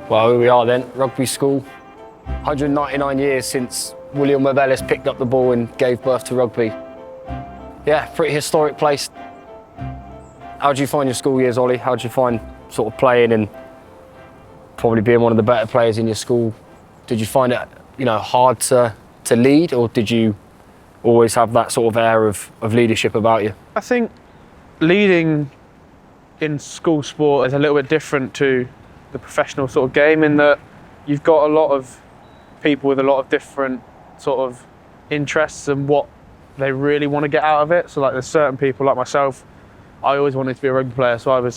Well, here we are then, rugby school. 199 years since William Ellis picked up the ball and gave birth to rugby. Yeah, pretty historic place. How did you find your school years, Ollie? How did you find sort of playing and probably being one of the better players in your school? Did you find it, hard to lead, or did you always have that sort of air of leadership about you? I think leading in school sport is a little bit different to the professional sort of game, in that you've got a lot of people with a lot of different sort of interests and what they really want to get out of it. So like there's certain people like myself, I always wanted to be a rugby player, so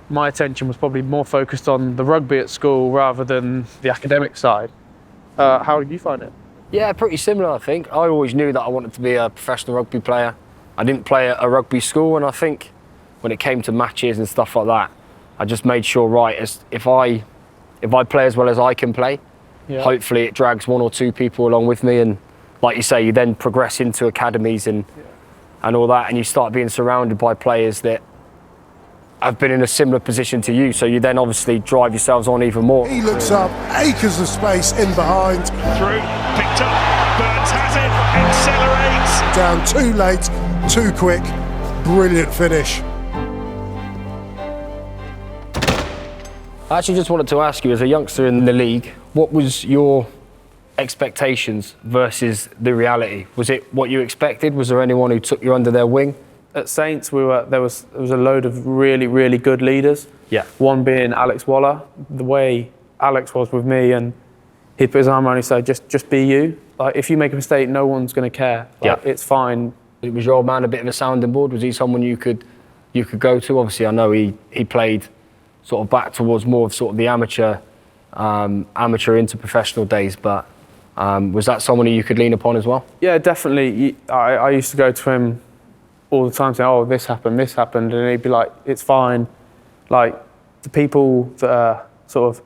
my attention was probably more focused on the rugby at school rather than the academic side. How did you find it? Yeah, pretty similar, I think. I always knew that I wanted to be a professional rugby player. I didn't play at a rugby school, and I think when it came to matches and stuff like that, I just made sure, right, if I play as well as I can play, hopefully it drags one or two people along with me, and like you say, you then progress into academies and all that, and you start being surrounded by players that have been in a similar position to you, so you then obviously drive yourselves on even more. He looks up, acres of space in behind. Through, picked up, Burns has it, accelerates. Down too late, too quick, brilliant finish. I actually just wanted to ask you, as a youngster in the league, what was your expectations versus the reality? Was it what you expected? Was there anyone who took you under their wing? At Saints, there was a load of really, really good leaders. Yeah. One being Alex Waller. The way Alex was with me, and he'd put his arm around and say, just be you. Like, if you make a mistake, no one's going to care. Like, it's fine. Was your old man a bit of a sounding board? Was he someone you could go to? Obviously, I know he played sort of back towards more of sort of the amateur into professional days, but was that someone who you could lean upon as well? Yeah, definitely. I used to go to him all the time saying, oh, this happened, and he'd be like, it's fine. Like, the people that are sort of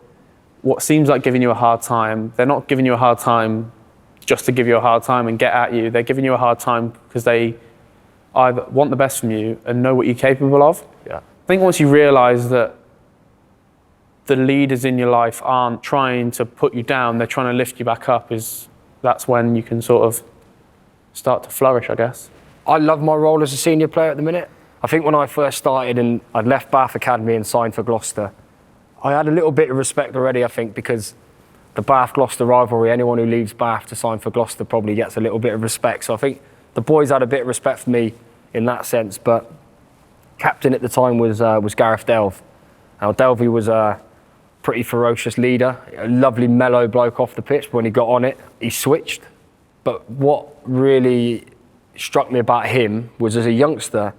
what seems like giving you a hard time, they're not giving you a hard time just to give you a hard time and get at you. They're giving you a hard time because they either want the best from you and know what you're capable of. Yeah. I think once you realise that the leaders in your life aren't trying to put you down, they're trying to lift you back up, that's when you can sort of start to flourish, I guess. I love my role as a senior player at the minute. I think when I first started and I'd left Bath Academy and signed for Gloucester, I had a little bit of respect already, I think, because the Bath-Gloucester rivalry, anyone who leaves Bath to sign for Gloucester probably gets a little bit of respect. So I think the boys had a bit of respect for me in that sense, but captain at the time was Gareth Delve. Now, Delvey was a pretty ferocious leader, a lovely mellow bloke off the pitch. When he got on it, he switched. But what really struck me about him was, as a youngster,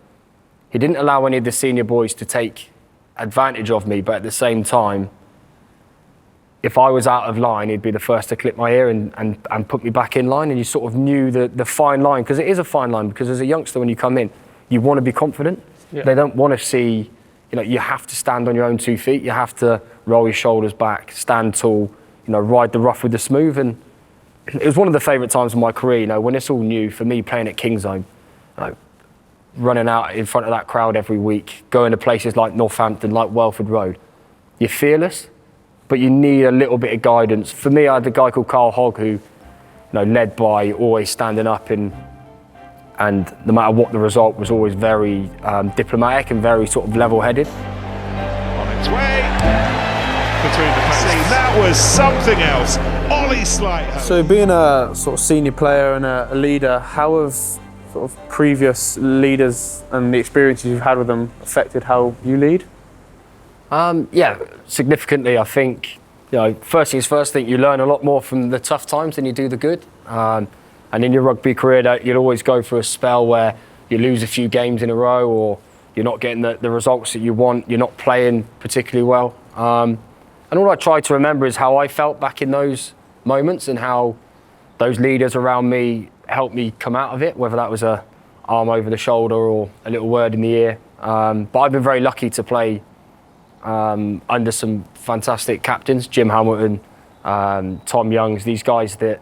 he didn't allow any of the senior boys to take advantage of me, but at the same time, if I was out of line, he'd be the first to clip my ear and put me back in line, and you sort of knew the fine line, because it is a fine line, because as a youngster, when you come in, you want to be confident. Yeah. They don't want to see, you have to stand on your own 2 feet, you have to roll your shoulders back, stand tall, ride the rough with the smooth. And it was one of the favourite times of my career, when it's all new, for me playing at Kingsholm, running out in front of that crowd every week, going to places like Northampton, like Welford Road. You're fearless, but you need a little bit of guidance. For me, I had a guy called Carl Hogg who, led by always standing up, and no matter what the result, was always very diplomatic and very sort of level-headed. On its way between the posts. That was something else. Ollie Sleightholme. So, being a sort of senior player and a leader, how have sort of previous leaders and the experiences you've had with them affected how you lead? Yeah, significantly. I think, first things first, I think you learn a lot more from the tough times than you do the good. And in your rugby career, you'll always go through a spell where you lose a few games in a row, or you're not getting the results that you want, you're not playing particularly well. And all I try to remember is how I felt back in those moments and how those leaders around me helped me come out of it, whether that was a arm over the shoulder or a little word in the ear. But I've been very lucky to play under some fantastic captains, Jim Hamilton, Tom Youngs, these guys that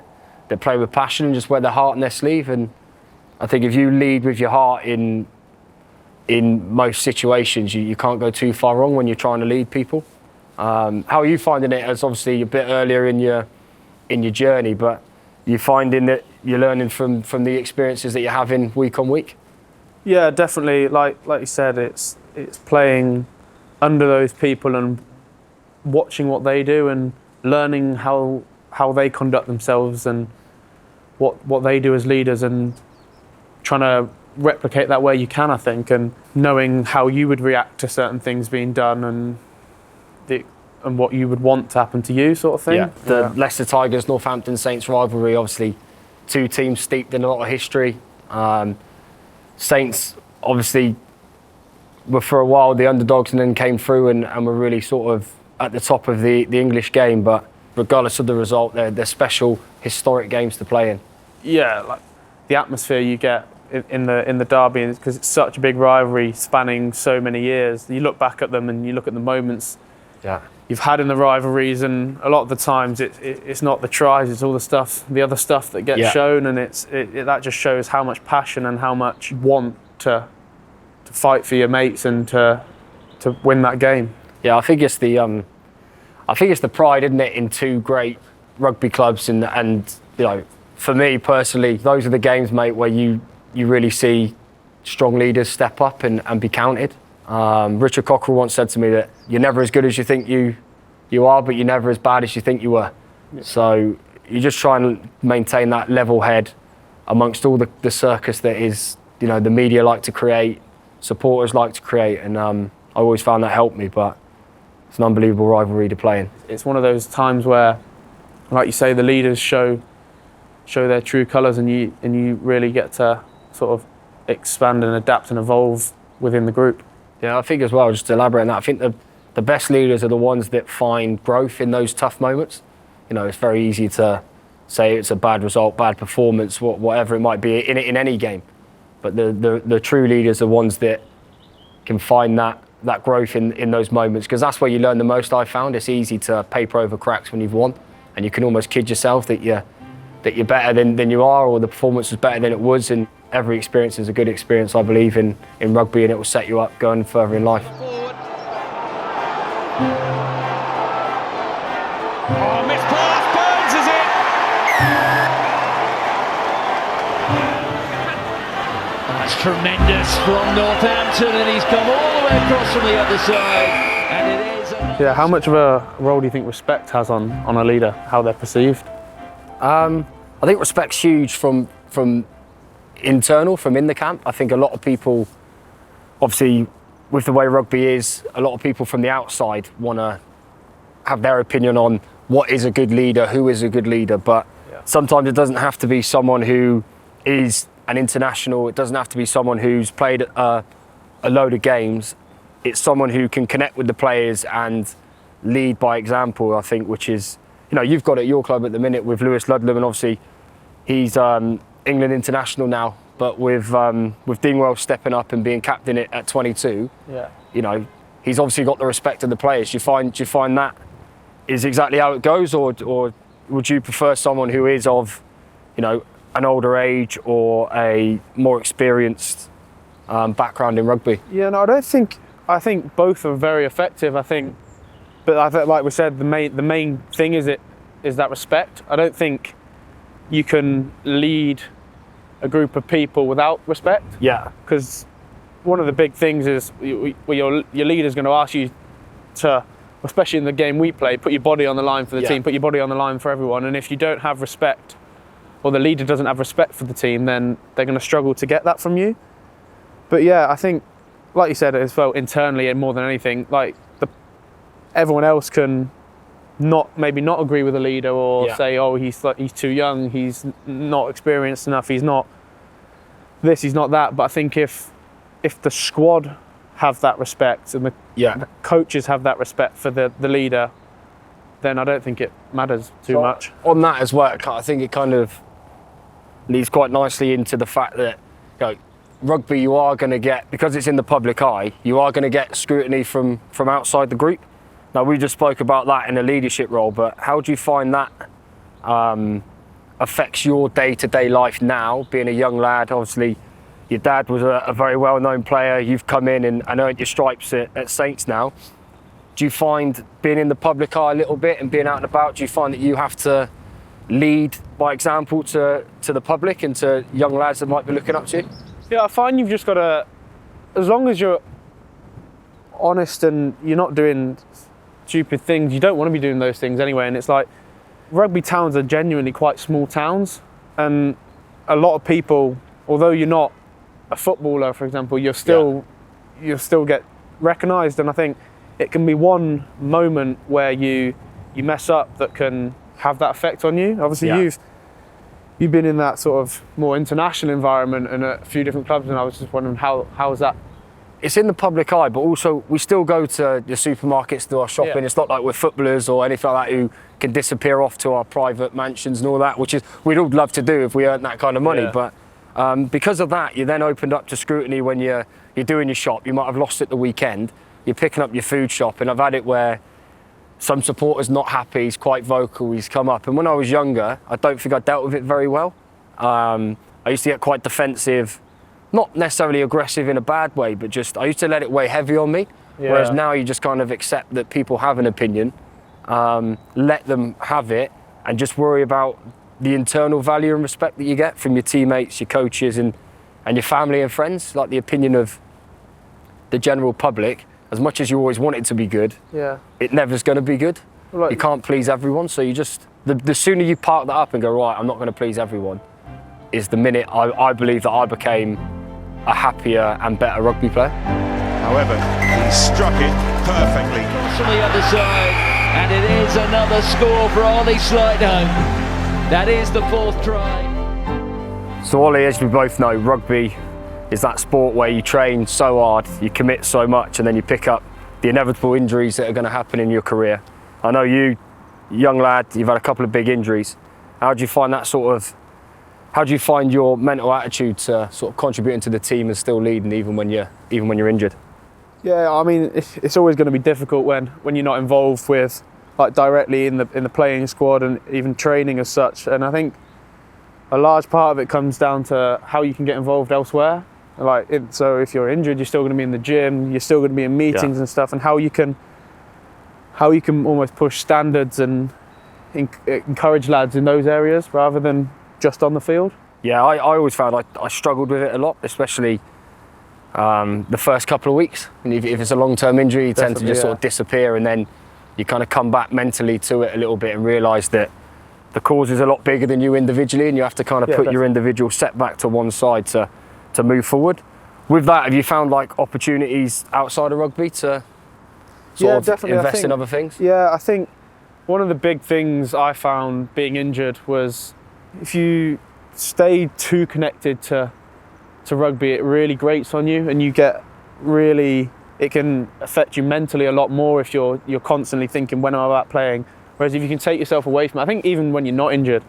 play with passion and just wear their heart on their sleeve. And I think if you lead with your heart in most situations, you can't go too far wrong when you're trying to lead people. How are you finding it? As obviously a bit earlier in your journey, but you're finding that you're learning from the experiences that you're having week on week? Yeah, definitely. Like you said, it's playing under those people and watching what they do and learning how they conduct themselves and what they do as leaders, and trying to replicate that where you can, I think, and knowing how you would react to certain things being done and what you would want to happen to you, sort of thing. Yeah. The Leicester Tigers, Northampton Saints rivalry, obviously two teams steeped in a lot of history. Saints obviously were for a while the underdogs and then came through and were really sort of at the top of the English game, but regardless of the result, they're special, historic games to play in. Yeah, like the atmosphere you get in the derby, because it's such a big rivalry spanning so many years. You look back at them and you look at the moments you've had in the rivalries, and a lot of the times it's not the tries, it's all the other stuff that gets shown, and that just shows how much passion and how much you want to fight for your mates and to win that game. Yeah, I think it's the pride, isn't it, in two great rugby clubs, and you know, for me personally, those are the games, mate, where you really see strong leaders step up and be counted. Richard Cockerell once said to me that you're never as good as you think you are, but you're never as bad as you think you were. Yeah. So you just try and maintain that level head amongst all the circus that is, you know, the media like to create, supporters like to create, and I always found that helped me. But it's an unbelievable rivalry to play in. It's one of those times where, like you say, the leaders show their true colours, and you really get to sort of expand and adapt and evolve within the group. Yeah, I think as well, just to elaborate on that, I think the best leaders are the ones that find growth in those tough moments. You know, it's very easy to say it's a bad result, bad performance, whatever it might be in any game. But the true leaders are ones that can find that growth in those moments, because that's where you learn the most. I've found it's easy to paper over cracks when you've won, and you can almost kid yourself that you're better than you are, or the performance was better than it was. And every experience is a good experience, I believe, in rugby, and it will set you up going further in life. Oh, missed pass, Burns is it! That's tremendous from Northampton, and he's come all the way across from the other side, and it is... Yeah, how much of a role do you think respect has on a leader, how they're perceived? I think respect's huge from internal, from in the camp. I think a lot of people, obviously, with the way rugby is, a lot of people from the outside want to have their opinion on what is a good leader, who is a good leader, but sometimes it doesn't have to be someone who is an international, it doesn't have to be someone who's played a load of games. It's someone who can connect with the players and lead by example, I think, which is, you know, you've got it at your club at the minute with Lewis Ludlam, and obviously he's England international now, but with Dingwell stepping up and being captain at 22, you know, he's obviously got the respect of the players. Do you find that is exactly how it goes, or would you prefer someone who is of, you know, an older age or a more experienced background in rugby? Yeah, no, I think both are very effective. I think, like we said, the main thing is that respect. I don't think you can lead a group of people without respect. Yeah. Because one of the big things is your leader's going to ask you to, especially in the game we play, put your body on the line for the team, put your body on the line for everyone. And if you don't have respect, or the leader doesn't have respect for the team, then they're going to struggle to get that from you. But yeah, I think, like you said, as well, internally and more than anything, like everyone else can maybe not agree with the leader, or say, oh, he's too young, he's not experienced enough, he's not this, he's not that. But I think if the squad have that respect and the coaches have that respect for the leader, then I don't think it matters too much. On that as well, I think it kind of leads quite nicely into the fact that, you know, rugby, you are going to get, because it's in the public eye, you are going to get scrutiny from outside the group. Now, we just spoke about that in a leadership role, but how do you find that affects your day-to-day life now, being a young lad? Obviously, your dad was a very well-known player. You've come in and earned your stripes at Saints now. Do you find being in the public eye a little bit and being out and about, do you find that you have to lead by example to the public and to young lads that might be looking up to you? Yeah, I find you've just got to, as long as you're honest and you're not doing stupid things, you don't want to be doing those things anyway. And it's like, rugby towns are genuinely quite small towns, and a lot of people, although you're not a footballer, for example, you'll still get recognised. And I think it can be one moment where you mess up that can have that effect on you. Obviously, you've been in that sort of more international environment and a few different clubs, and I was just wondering how is that? It's in the public eye, but also we still go to the supermarkets to do our shopping. It's not like we're footballers or anything like that who can disappear off to our private mansions and all that, which is we'd all love to do if we earned that kind of money. But because of that, you're then opened up to scrutiny when you're doing your shop. You might have lost it the weekend. You're picking up your food shop, and I've had it where some supporter's not happy, he's quite vocal, he's come up. And when I was younger, I don't think I dealt with it very well. I used to get quite defensive, not necessarily aggressive in a bad way, but just I used to let it weigh heavy on me. Whereas now you just kind of accept that people have an opinion, let them have it, and just worry about the internal value and respect that you get from your teammates, your coaches, and your family and friends. Like the opinion of the general public, as much as you always want it to be good, it never's going to be good. Right. You can't please everyone, so you just, the sooner you park that up and go, right, I'm not going to please everyone, is the minute I believe that I became a happier and better rugby player. However, he struck it perfectly. From the other side, and it is another score for Ollie Sleightholme. That is the 4th try. So Ollie, as we both know, rugby is that sport where you train so hard, you commit so much, and then you pick up the inevitable injuries that are going to happen in your career. I know you, young lad, you've had a couple of big injuries. How do you find that how do you find your mental attitude to sort of contributing to the team and still leading even when you're injured? Yeah, I mean, it's always going to be difficult when you're not involved with, like, directly in the playing squad and even training as such. And I think a large part of it comes down to how you can get involved elsewhere. So if you're injured, you're still going to be in the gym, you're still going to be in meetings and stuff, and how you can almost push standards and encourage lads in those areas rather than just on the field. Yeah, I always found I struggled with it a lot, especially the first couple of weeks. And if it's a long-term injury, you tend to just sort of disappear, and then you kind of come back mentally to it a little bit and realise that the cause is a lot bigger than you individually, and you have to kind of put your individual setback to one side to move forward. With that, have you found like opportunities outside of rugby to sort of invest in other things? Yeah, I think one of the big things I found being injured was if you stay too connected to rugby, it really grates on you, and it can affect you mentally a lot more if you're constantly thinking, when am I about playing? Whereas if you can take yourself away from it, I think even when you're not injured,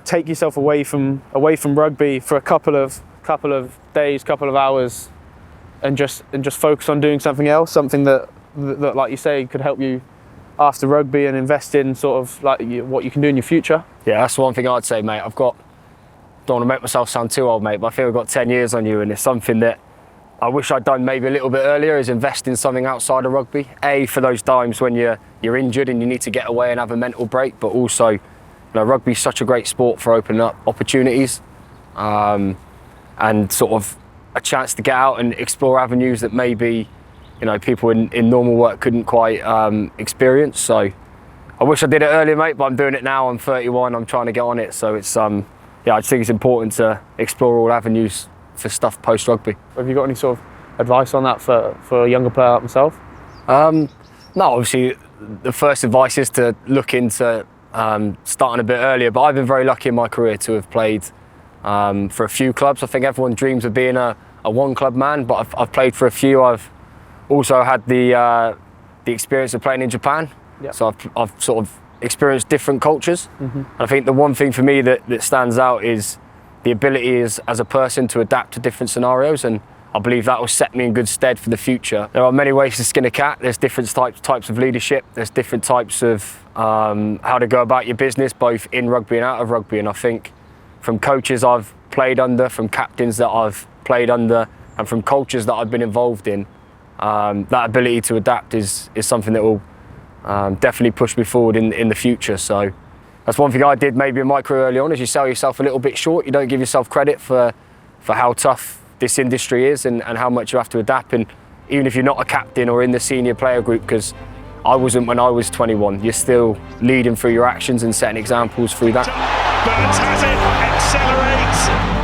take yourself away from rugby for a couple of days, couple of hours, and just focus on doing something else, something that like you say could help you after rugby, and invest in sort of like what you can do in your future. Yeah, that's one thing I'd say, mate. Don't want to make myself sound too old, mate, but I feel I've got 10 years on you, and it's something that I wish I'd done maybe a little bit earlier, is invest in something outside of rugby. For those times when you're injured and you need to get away and have a mental break, but also, rugby's such a great sport for opening up opportunities, and sort of a chance to get out and explore avenues that maybe, people in normal work couldn't quite experience. So I wish I did it earlier, mate, but I'm doing it now. I'm 31, I'm trying to get on it. So it's, I just think it's important to explore all avenues for stuff post-rugby. Have you got any sort of advice on that for a younger player like myself? No, obviously the first advice is to look into starting a bit earlier, but I've been very lucky in my career to have played for a few clubs. I think everyone dreams of being a one-club man, but I've played for a few. I've also had the experience of playing in Japan, so I've sort of experienced different cultures. And I think the one thing for me that stands out is the ability is, as a person, to adapt to different scenarios, and I believe that will set me in good stead for the future. There are many ways to skin a cat. There's different types of leadership. There's different types of how to go about your business, both in rugby and out of rugby. And I think from coaches I've played under, from captains that I've played under, and from cultures that I've been involved in, that ability to adapt is something that will definitely push me forward in the future. So that's one thing I did maybe in my career early on, is you sell yourself a little bit short. You don't give yourself credit for how tough this industry is and how much you have to adapt. And even if you're not a captain or in the senior player group, because I wasn't when I was 21, you're still leading through your actions and setting examples through that. Burns has it, accelerates.